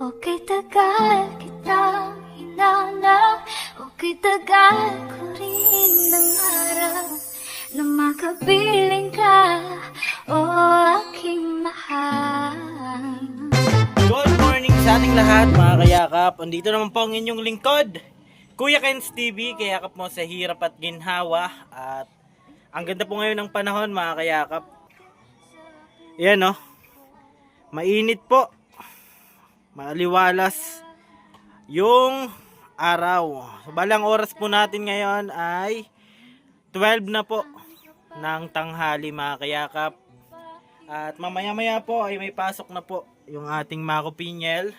Okay, tagal kita hinanap. Okay, tagal ko rin nangarap na makapiling ka, oh aking mahal. Good morning sa ating lahat mga kayakap. Andito naman po ang inyong lingkod, Kuya Ken's TV. Kayakap mo sa hirap at ginhawa. At ang ganda po ngayon ng panahon mga kayakap. Ayan o, mainit po, maliwalas yung araw. So, balang oras po natin ngayon ay 12 na po ng tanghali mga kayakap. At mamaya-maya po ay may pasok na po yung ating Mako Pinyel.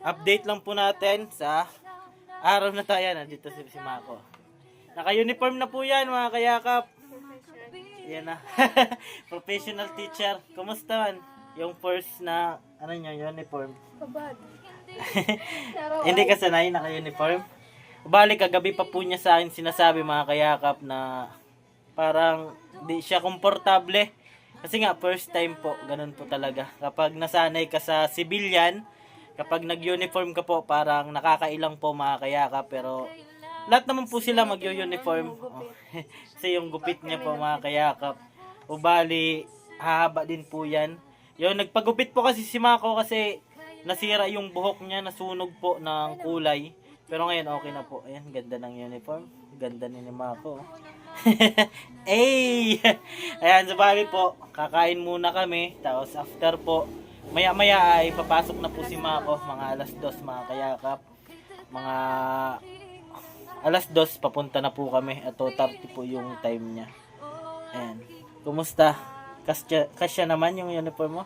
Update lang po natin sa araw na tayo. Nandito si Mako. Naka-uniform na po yan mga kayakap. Yan na. Professional teacher. Kumusta man? Yung first na ano nyo, uniform. Kabad. Hindi ka sanay naka-uniform. Bali kagabi pa po niya sa akin sinasabi mga kayakap na parang di siya komportable. Kasi nga first time po, ganun po talaga. Kapag nasanay ka sa civilian, kapag nag-uniform ka po, parang nakakailang po mga kayakap. Pero lahat naman po sila mag-uniform. Kasi yung gupit niya po mga kayakap. O bali, hahaba din po yan. Yung nagpagupit po kasi si Mako kasi nasira yung buhok niya, nasunog po ng kulay. Pero ngayon okay na po. Ayan, ganda ng uniform. Ganda ni Mako. Ay! Ayan, so bali po, kakain muna kami. Tapos after po, maya-maya ay papasok na po si Mako. Mga alas 2 mga kayakap. Mga alas 2 papunta na po kami. At 2:30 po yung time niya. Ayan. Kumusta? Kasya naman yung uniform mo?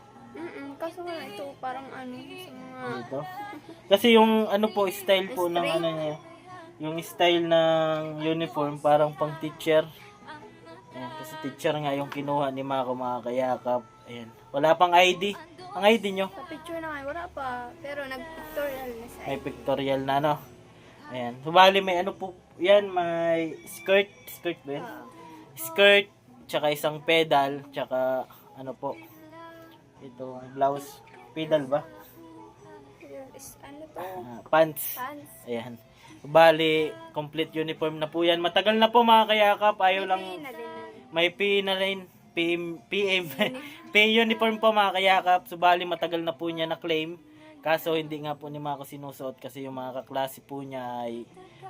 Kaso nga ito, parang ano, sa mga... Dito. Kasi yung ano po, style po ng ano niya. Yung style ng uniform, parang pang teacher. Ayan, kasi teacher nga yung kinuha ni Mako mga kayakap. Ayan. Wala pang ID. Ang ID nyo? Sa picture na nga, wala pa. Pero nag-pictorial na sa May pictorial na no. Ayan. Subali may ano po, yan, may skirt. Skirt ba yan? Skirt, tsaka isang pedal, tsaka ano po, ito, blouse. Pedal ba? Ano to? Pants. Pants. Ayan. Bali, complete uniform na po yan. Matagal na po mga kayakap. Ayaw lang, Hindi na din. may P na rin. PM. P uniform po mga kayakap. So, bali, matagal na po niya na-claim. Kaso, hindi nga po ni Mako sinusuot kasi yung mga kaklase po niya ay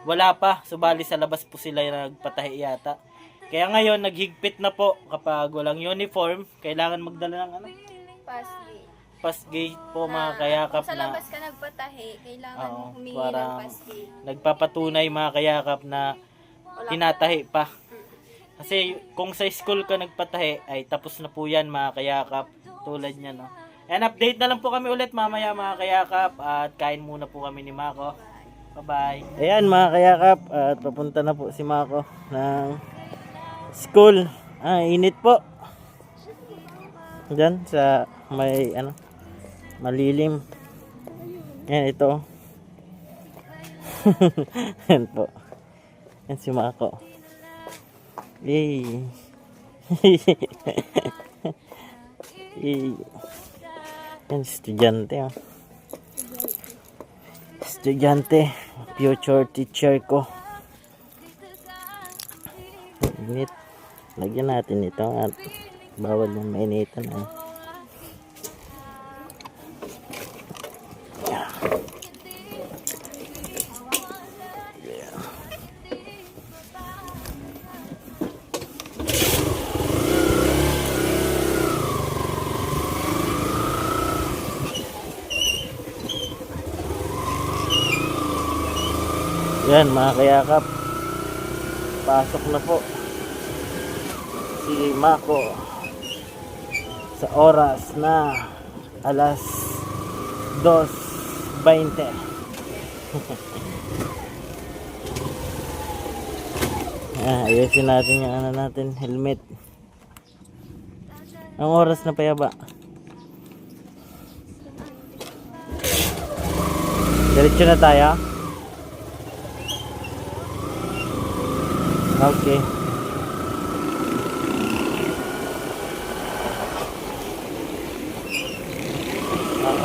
wala pa. So, bali, sa labas po sila nagpatahi yata. Kaya ngayon, naghigpit na po kapag walang uniform. Kailangan magdala ng ano? Pass gate po mga kayakap Kung sa na labas ka nagpatahi, kailangan Oo, mo humingi ng parang pass-gate. nagpapatunay mga kayakap na tinatahi pa. Kasi kung sa school ka nagpatahi ay tapos na po yan mga kayakap, tulad niya no. And update na lang po kami ulit mamaya mga kayakap at kain muna po kami ni Mako. Bye bye. Ayan mga kayakap at papunta na po si Mako ng school. Init po. Diyan sa may ano malilim. Yan ito. Yan po. Yan si Mako. Yay. Yay. Yan estudyante. Oh. Estudyante. Future teacher ko. Init. Lagyan natin ito at bawal yung mainitan. Yan mga kayakap, pasok na po si Mako sa oras na alas 2:20. Ayusin natin yung ano natin, helmet. Ang oras na payaba. Diretso na tayo. Okay.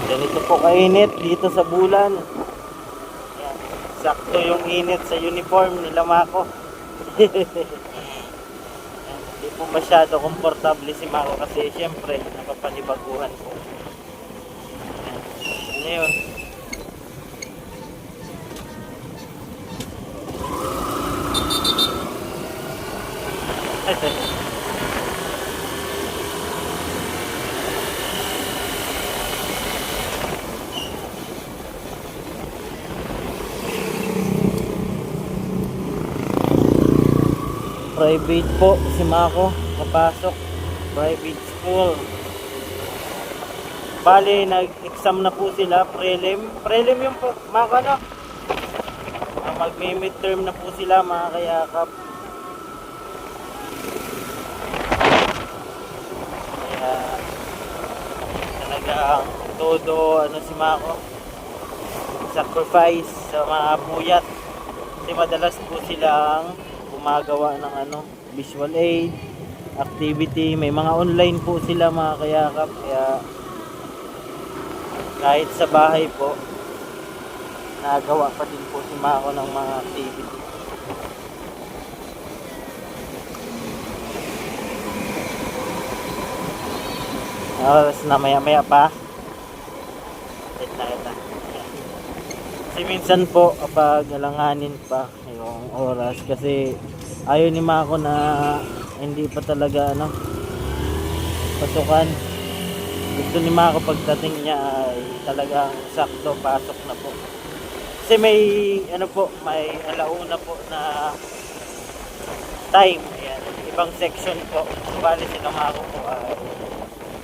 Ganito po kainit dito sa Bulan. Ayan. Sakto yung init sa uniform nila Mako. Hindi po masyado komportable si Mako kasi syempre nakapanibaguhan po. Ayan. Ano yun? Private po si Mako, papasok private school. Bali, nag-exam na po sila, prelim. Prelim yung po, Mako, ano? Mag-midterm na po sila, mga kayakap. Kaya, talagang todo, ano si Mako, sacrifice sa mga puyat. Kasi madalas po silang gumagawa ng ano, visual aid, activity, may mga online po sila mga kayakap, kaya kahit sa bahay po nagawa pa din po si Mako ng mga activity. Oras na maya pa. Wait na ito. Kasi minsan po kapag alanganin pa yung oras kasi ayaw ni Mako na hindi pa talaga ano pasukan. Gusto ni Mako pagdating niya ay talagang sakto pasok na po. Kasi may ano po, may alauna po na time. Ayan, ibang section po. Bali sila Mako po ay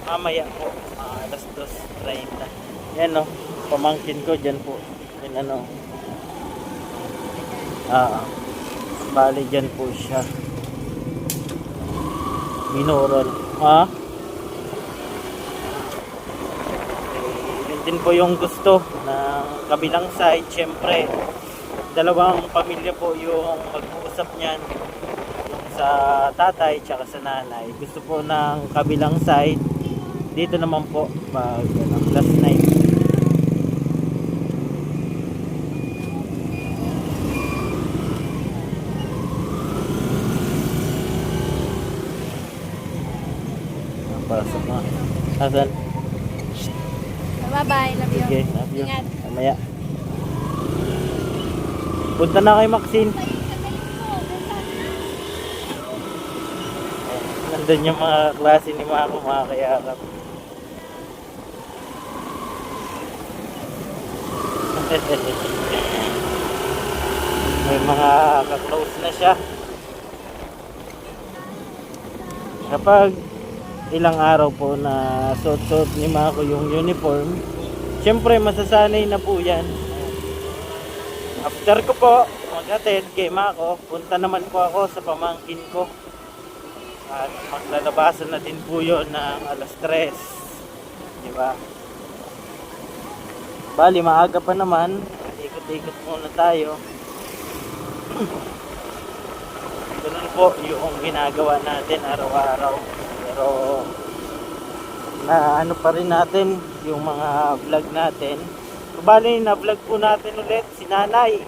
mamaya po, alas 2:30. Yan no, pamangkin ko dyan po. Yan ano. Bali dyan po siya. Minoral. Yun din po yung gusto ng kabilang side. Siyempre, dalawang pamilya po yung mag-uusap niyan. Yung sa tatay tsaka sa nanay. Gusto po ng kabilang side. Dito naman po, pag last night. Pasok na. Asan? Bye-bye, love you. Okay, love you. Ingat. Mamaya. Punta na kay Maxine. Nandun yung mga klase ni Mako, mga kayakap. May mga ka-close na siya. Kapag ilang araw po na suot-suot ni Mako yung uniform, syempre masasanay na po yan. After ko po mag-attend kay Mako, punta naman po ako sa pamangkin ko at maglalabasan na din po yun ng alas 3, diba? Bali maaga pa naman, ikot-ikot muna tayo. Ganun po yung ginagawa natin araw-araw. Pero na ano pa rin natin yung mga vlog natin. Bali na vlog po natin ulit si Nanay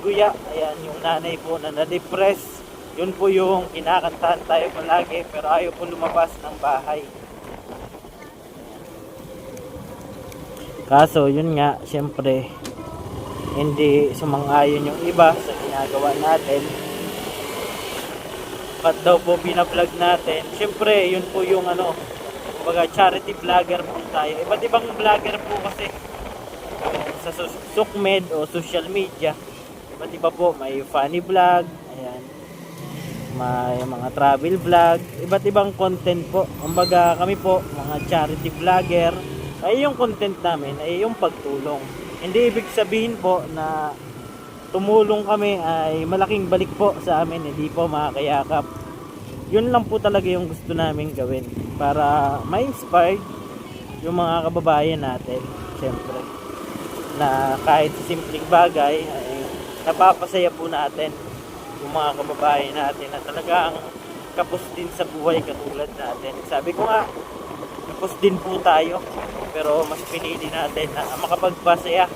Guya. Ayan yung nanay po na na-depress. Yun po yung kinakantahan tayo palagi pero ayaw po lumabas ng bahay. Kaso yun nga, syempre hindi sumang-ayon yung iba sa ginagawa natin. Ba't daw po binablog natin? Syempre, yun po yung ano, kumbaga charity vlogger po tayo. Iba't ibang vlogger po kasi sa SUKMED o social media. Iba't iba po, may funny vlog, ayan. May mga travel vlog, iba't ibang content po. Kumbaga kami po, mga charity vlogger, ay yung content namin ay yung pagtulong. Hindi ibig sabihin po na tumulong kami ay malaking balik po sa amin, hindi po mga kayakap. Yun lang po talaga yung gusto namin gawin para ma-inspire yung mga kababayan natin, syempre, na kahit sa simpleng bagay ay napapasaya po natin yung mga kababayan natin na talagang kapos din sa buhay katulad natin. Sabi ko nga, Focus din po tayo. Pero mas pinili natin na makapagpasaya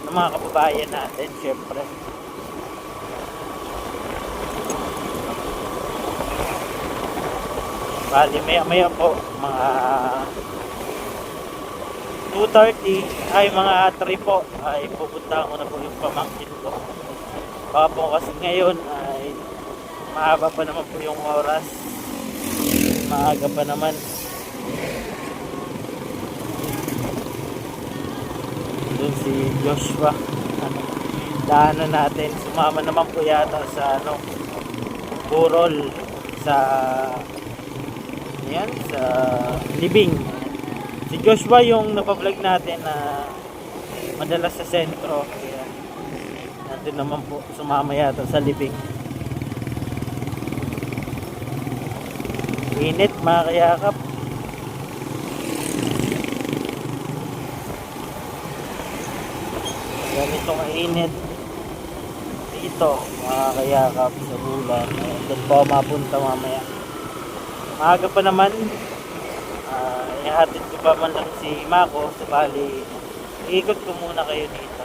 ng mga kababayan natin, syempre. Bali, maya po, mga 2:30 ay mga 3 po ay pupunta ko na po yung pamangkin ko. Baka po kasi ngayon ay mahaba pa naman po yung oras, maaga pa naman. Doon si Joshua, daanan natin, sumama naman po yata sa burol sa sa libing. Si Joshua yung napablog natin na madalas sa sentro. Kaya nandun naman po, sumama yata sa libing. Init mga kayakap. Ganito mainit dito mga kayakap sa bulan. Doon pa mapunta mamaya. Maaga pa naman. Ihatid ko pa man lang si Mako. Sabali, ikot ko muna kayo dito.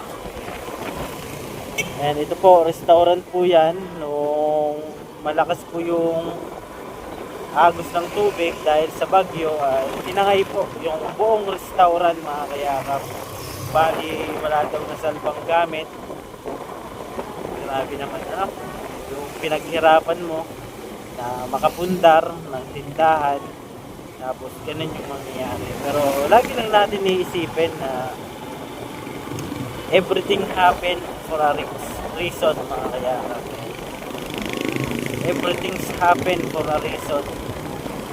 And ito po, restaurant po yan. Nung malakas po yung agos ng tubig dahil sa bagyo, tinangay po yung buong restaurant mga kayakap. Bali, wala daw nasalbang gamit. Grabe naman yung pinaghirapan mo na makapundar ng tindahan, tapos ganun yung mangyayari. Pero lagi lang natin iisipin na everything happen for a reason mga kayakap. Everything's happen for a reason.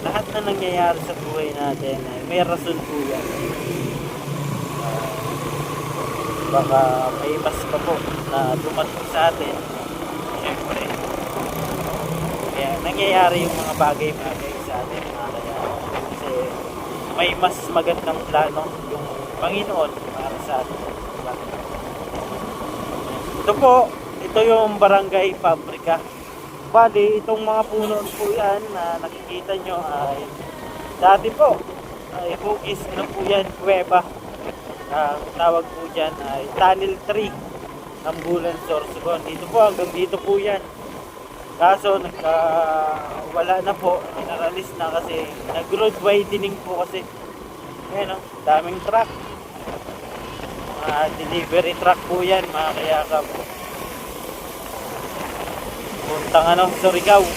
Lahat na nangyayari sa buhay natin ay may rason po yan. Baka may mas pa po na dumating sa atin, syempre. Kaya nangyayari yung mga bagay-bagay sa atin mga kayakap. Kasi may mas magandang plano yung Panginoon para sa atin. Ito po, ito yung Barangay Pabrika. Bali, itong mga puno po yan na nakikita nyo ay dati po ay hugis, po yan, kuweba. Ang tawag po dyan ay tunnel tree ng Bulan Sorsogon. Dito po, hanggang dito po yan. Kaso wala na po, inaralis na kasi nag-road widening po kasi. Ayan daming truck. Mga delivery truck po yan mga kayakap. Puntang Surigao.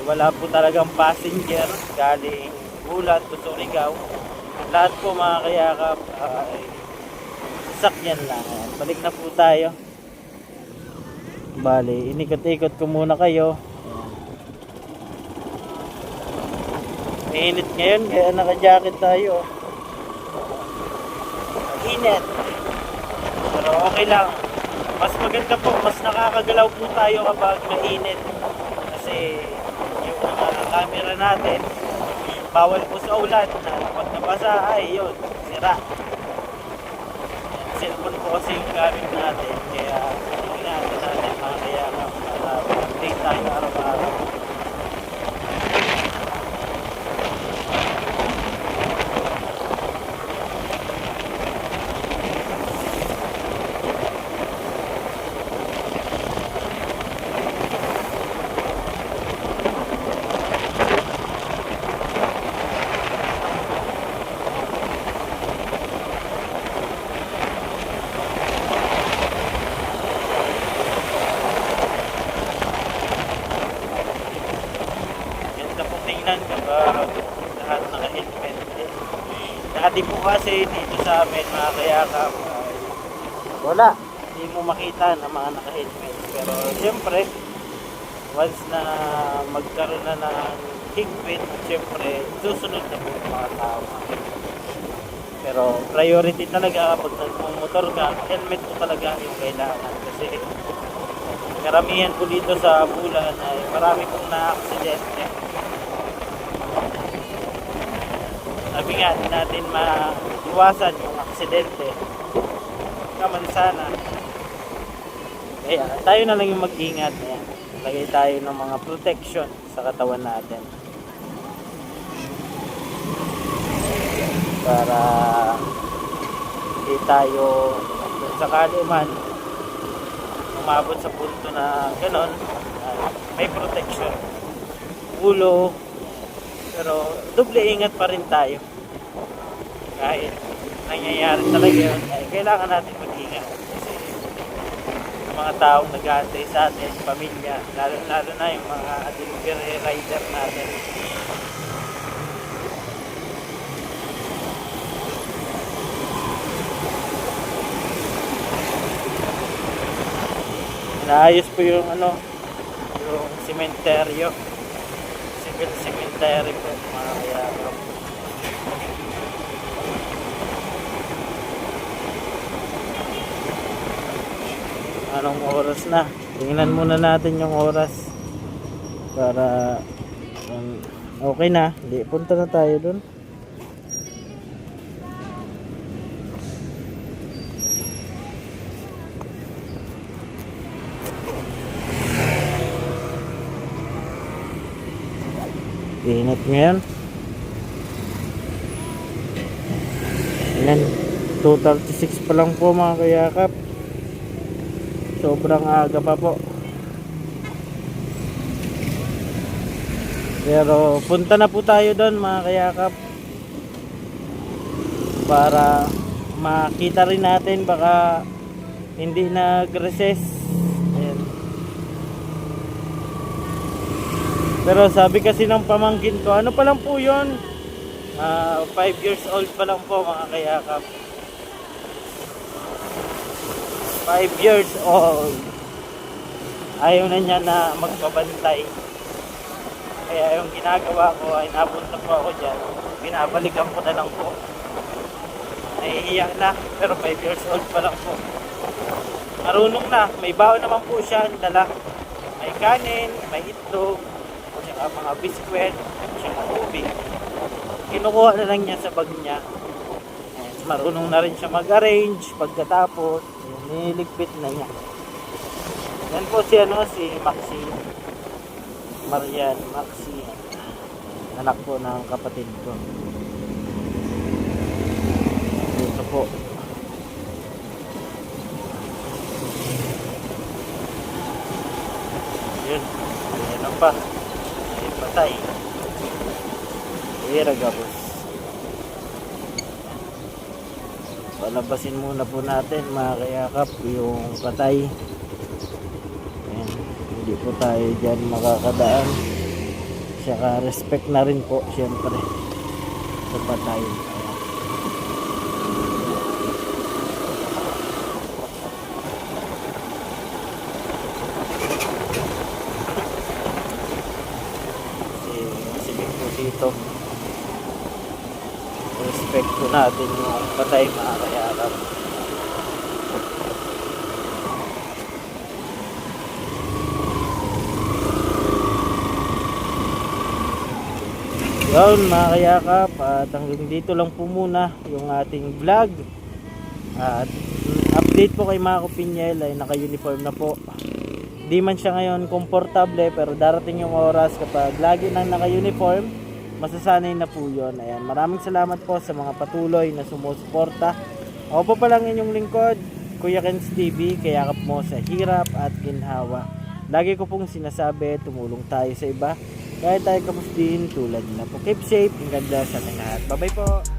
Wala po talagang passenger galing Bulan to Surigao. Lahat po mga kayakap ay sakyan lang. Balik na po tayo. Bali, inikot-ikot ko muna kayo. Mainit ngayon kaya naka-jacket tayo. Init. Pero okay lang. Mas maganda po, mas nakakagalaw po tayo kapag mainit. Kasi yung mga camera natin, bawal po sa ulan. Pag nabasa ay yun, sira. Cellphone po kasi yung gamit natin. Kaya tingnan natin mga kaya para update tayo araw-araw. Kapag lahat naka-helmet. Dati po kasi dito sa amin mga kayakap wala, hindi mo makita na mga naka-helmet. Pero siyempre once na magkaroon na ng higpit, siyempre susunod na po mga tao. Pero priority talaga kapag nagmumotor ka, helmet po talaga yung kailangan. Kasi karamihan po dito sa Bulan ay marami pong na-aksidente. Sabi nga, hindi natin maiwasan yung aksidente. Kaman sana. Kaya tayo na lang yung mag-ingat. Lagay tayo ng mga protection sa katawan natin. para hindi tayo kung sakali man umabot sa punto na ganon, may protection ulo, pero doble ingat pa rin tayo kahit nangyayari talaga yun. Ay, kailangan natin mag-ingat kasi yung mga taong nag-aantay sa atin, pamilya, lalo na yung mga delivery rider natin. Naayos po yung yung sementeryo, civil cemetery po mga kayakap. Anong oras na? Tingnan muna natin yung oras para okay na, hindi punta na tayo dun. Init ngayon. Ayan, 2:36 pa lang po mga kayakap. Sobrang aga pa po. Pero punta na po tayo doon mga kayakap para makita rin natin, baka hindi nag-recess. Ayan. Pero sabi kasi ng pamangkin ko, ano pa lang po yun, 5 years old pa lang po mga kayakap. 5 years old. Ayaw na niya na magpabantay. Kaya yung ginagawa ko ay napunta po ako dyan, binabalikan ko na lang po. Nahihiya na, pero 5 years old pa lang po. Marunong na, may baon naman po siya dala. May kanin, may itlog, mga biskwit, siyang tubig. Kinukuha na lang niya sa bag niya. Marunong na rin siya mag-arrange pagkatapos, niligpit na niya. Yan po si Maxi. Marian Maxi. Anak po ng kapatid ko. Ito po. Yun. Yan pa. Patay. Gabos. Palabasin muna po natin mga kayakap yung patay. Ayan. Hindi po tayo dyan makakadaan. Saka respect na rin po syempre sa patay. Dito respect po natin yung patay mga kayakap. Yun mga kayakap, at hanggang dito lang po muna yung ating vlog. At update po kay Mako Piñel ay naka-uniform na po. Di man siya ngayon komportable, pero darating yung oras kapag lagi nang naka-uniform, masasanay na po yun. Ayan, maraming salamat po sa mga patuloy na sumusuporta. Ako po palang inyong lingkod, Kuya Kenz TV, kayakap mo sa hirap at ginhawa. Lagi ko pong sinasabi, tumulong tayo sa iba, kahit tayo kamusdihin tulad nila po. Keep safe, and God bless sa ating lahat. Bye bye po!